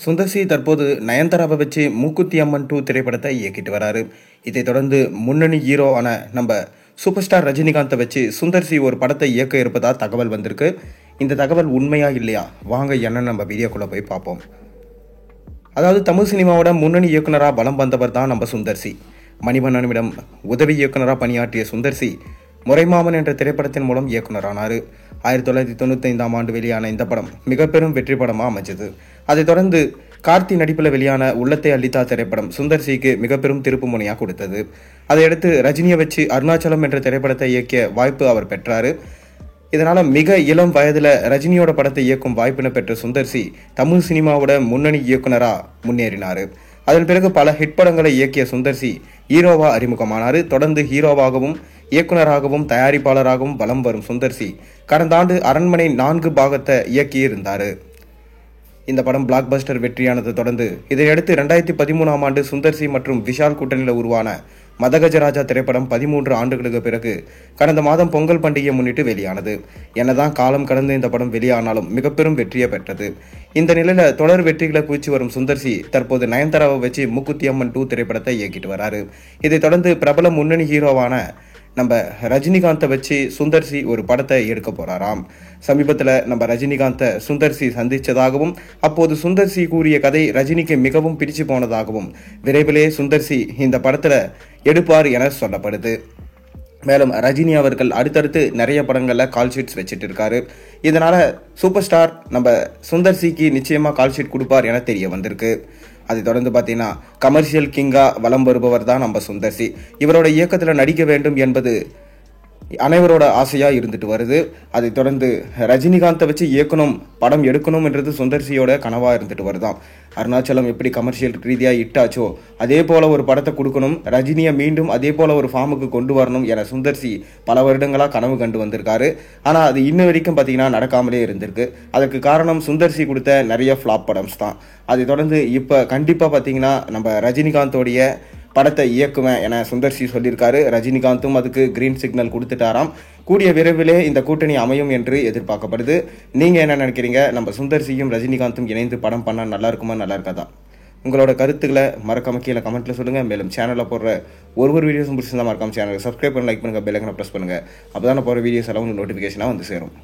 Sundar C தற்போது நயன்தாராவை வச்சு மூக்குத்தி அம்மன் 2 திரைப்படத்தை இயக்கிட்டு வராரு. இதைத் தொடர்ந்து முன்னணி ஹீரோ ஆன நம்ம சூப்பர் ஸ்டார் ரஜினிகாந்தை வச்சு சுந்தர் சி ஒரு படத்தை இயக்க இருப்பதா தகவல் வந்திருக்கு. இந்த தகவல் உண்மையா இல்லையா, வாங்க என்னன்னு நம்ம வீடியோக்குள்ள போய் பார்ப்போம். அதாவது தமிழ் சினிமாவோட முன்னணி இயக்குனராக பலம் வந்தவர் தான் நம்ம சுந்தர் சி. மணிவண்ணனிடம் உதவி இயக்குனராக பணியாற்றிய சுந்தர் சி முறைமாமன் என்ற திரைப்படத்தின் மூலம் இயக்குனரானார். 1995ஆம் ஆண்டு வெளியான இந்த படம் மிக பெரும் வெற்றி படமாக அமைஞ்சது. அதைத் தொடர்ந்து கார்த்தி நடிப்பில் வெளியான உள்ளத்தை அள்ளித்தா திரைப்படம் சுந்தர் சிக்கு மிக பெரும் திருப்பு முனையாக கொடுத்தது. அதையடுத்து ரஜினியை வச்சு அருணாச்சலம் என்ற திரைப்படத்தை இயக்கிய வாய்ப்பு அவர் பெற்றார். இதனால மிக இளம் வயதில் ரஜினியோட படத்தை இயக்கும் வாய்ப்பினை பெற்ற சுந்தர் சி தமிழ் சினிமாவோட முன்னணி இயக்குனராக முன்னேறினார். அதன் பிறகு பல ஹிட் படங்களை இயக்கிய சுந்தர் சி ஹீரோவா அறிமுகமானார். தொடர்ந்து ஹீரோவாகவும் இயக்குனராகவும் தயாரிப்பாளராகவும் வலம் வரும் சுந்தர் சி கடந்த ஆண்டு அரண்மனை 4 பாகத்தை இயக்கியிருந்தார். இந்த படம் பிளாக் பஸ்டர் வெற்றியானதை தொடர்ந்து இதையடுத்து 2013ஆம் ஆண்டு சுந்தர் சி மற்றும் விஷால் கூட்டணியில் உருவான மதகஜராஜா திரைப்படம் 13 ஆண்டுகளுக்கு பிறகு கடந்த மாதம் பொங்கல் பண்டிகையை முன்னிட்டு வெளியானது. என்னதான் காலம் கடந்து இந்த படம் வெளியானாலும் மிக பெரும் வெற்றியை பெற்றது. இந்த நிலையில தொடர் வெற்றிகளை குவிச்சு வரும் சுந்தர் சி தற்போது நயன்தாராவை வச்சு மூக்குத்தி அம்மன் 2 திரைப்படத்தை இயக்கிட்டு வராரு. இதைத் தொடர்ந்து பிரபல முன்னணி ஹீரோவான நம்ம ரஜினிகாந்தை வச்சு சுந்தர் சி ஒரு படத்தை எடுக்க போறாராம். சமீபத்தில் நம்ம ரஜினிகாந்தை சுந்தர் சி சந்திச்சதாகவும் அப்போது சுந்தர் சி கூறிய கதை ரஜினிக்கு மிகவும் பிடிச்சு போனதாகவும் விரைவிலே சுந்தர் சி இந்த படத்துல எடுப்பார் என சொல்லப்படுது. மேலும் ரஜினி அவர்கள் அடுத்தடுத்து நிறைய படங்களில் கால் ஷீட்ஸ் வச்சுட்டு இருக்காரு. இதனால சூப்பர் ஸ்டார் நம்ம சுந்தர் சிக்கு நிச்சயமா கால் ஷீட் கொடுப்பார் என தெரிய வந்திருக்கு. அதை தொடர்ந்து பார்த்தீங்கன்னா கமர்ஷியல் கிங்கா வலம் வருபவர் தான் நம்ம சுந்தர் சி. இவரோட இயக்கத்தில் நடிக்க வேண்டும் என்பது அனைவரோட ஆசையா இருந்துட்டு வருது. அதை தொடர்ந்து ரஜினிகாந்தை வச்சு இயக்கணும் படம் எடுக்கணும் என்றது சுந்தர் சியோட கனவா இருந்துட்டு வருதாம். அருணாச்சலம் எப்படி கமர்ஷியல் ரீதியா இட்டாச்சோ அதே போல ஒரு படத்தை கொடுக்கணும், ரஜினியை மீண்டும் அதே போல ஒரு ஃபார்முக்கு கொண்டு வரணும் என சுந்தர் சி பல வருடங்களா கனவு கண்டு வந்திருக்காரு. ஆனா அது இன்ன வரைக்கும் பார்த்தீங்கன்னா நடக்காமலே இருந்திருக்கு. அதுக்கு காரணம் சுந்தர் சி கொடுத்த நிறைய ஃபிளாப் படம்ஸ் தான். அதை தொடர்ந்து இப்ப கண்டிப்பா பார்த்தீங்கன்னா நம்ம ரஜினிகாந்தோடைய படத்தை இயக்குவேன் என சுந்தர் சி சொல்லியிருக்காரு. ரஜினிகாந்தும் அதுக்கு கிரீன் சிக்னல் கொடுத்துட்டாராம். கூடிய விரைவிலே இந்த கூட்டணி அமையும் என்று எதிர்பார்க்கப்படுது. நீங்க என்ன நினைக்கிறீங்க? நம்ம சுந்தர் சியும் ரஜினிகாந்தும் இணைந்து படம் பண்ணா நல்லா இருக்குமா, நல்லா இருக்காதா? உங்களோட கருத்துக்களை மறக்காம கீழே கமெண்ட்ல சொல்லுங்க. மேலும் சேனலில் போடுற ஒரு வீடியோஸும் பிடிச்சிருந்தா மறக்காம சேனலை சப்ஸ்கிரைப் பண்ணி லைக் பண்ணுங்க, பெல் ஐகானை பிரஸ் பண்ணுங்க. அப்பதான் போற வீடியோஸ் எல்லாம் நோட்டிஃபிகேஷனாக வந்து சேரும்.